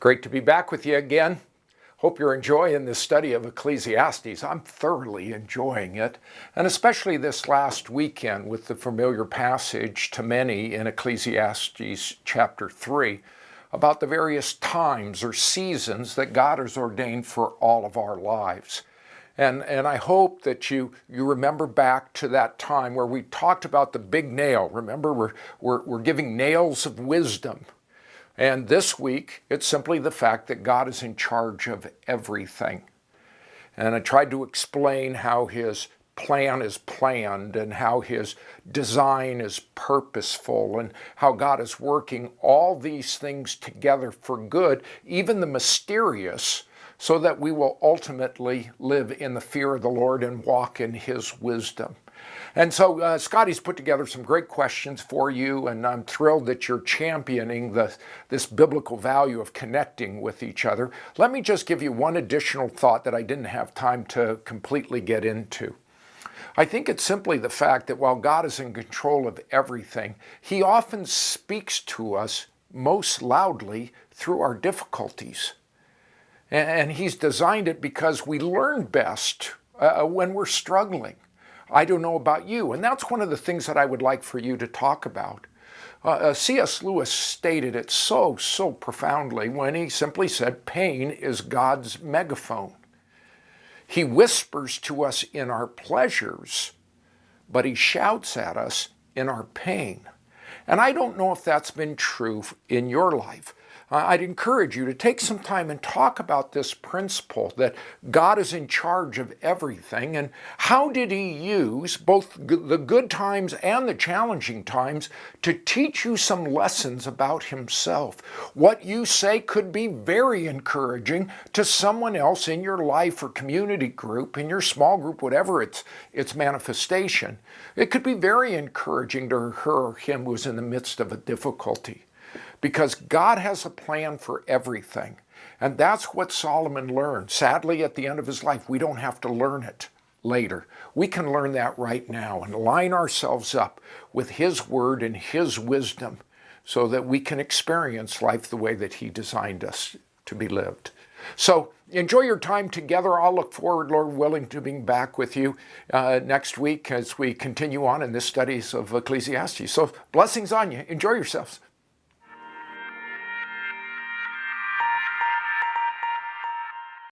Great to be back with you again. Hope you're enjoying this study of Ecclesiastes. I'm thoroughly enjoying it, and especially this last weekend with the familiar passage to many in Ecclesiastes chapter 3 about the various times or seasons that God has ordained for all of our lives. And I hope that you remember back to that time where we talked about the big nail. Remember, we're giving nails of wisdom. And this week, it's simply the fact that God is in charge of everything. And I tried to explain how his plan is planned and how his design is purposeful and how God is working all these things together for good, even the mysterious, so that we will ultimately live in the fear of the Lord and walk in his wisdom. And so Scotty's put together some great questions for you, and I'm thrilled that you're championing this biblical value of connecting with each other. Let me just give you one additional thought that I didn't have time to completely get into. I think it's simply the fact that while God is in control of everything, he often speaks to us most loudly through our difficulties. And he's designed it because we learn best when we're struggling. I don't know about you, and that's one of the things that I would like for you to talk about. C.S. Lewis stated it so profoundly when he simply said, pain is God's megaphone. He whispers to us in our pleasures, but he shouts at us in our pain. And I don't know if that's been true in your life. I'd encourage you to take some time and talk about this principle that God is in charge of everything, and how did he use both the good times and the challenging times to teach you some lessons about himself. What you say could be very encouraging to someone else in your life or community group, in your small group, whatever its manifestation. It could be very encouraging to her or him who's in the midst of a difficulty. Because God has a plan for everything. And that's what Solomon learned. Sadly, at the end of his life, we don't have to learn it later. We can learn that right now and line ourselves up with his word and his wisdom so that we can experience life the way that he designed us to be lived. So enjoy your time together. I'll look forward, Lord willing, to being back with you next week as we continue on in this studies of Ecclesiastes. So blessings on you. Enjoy yourselves.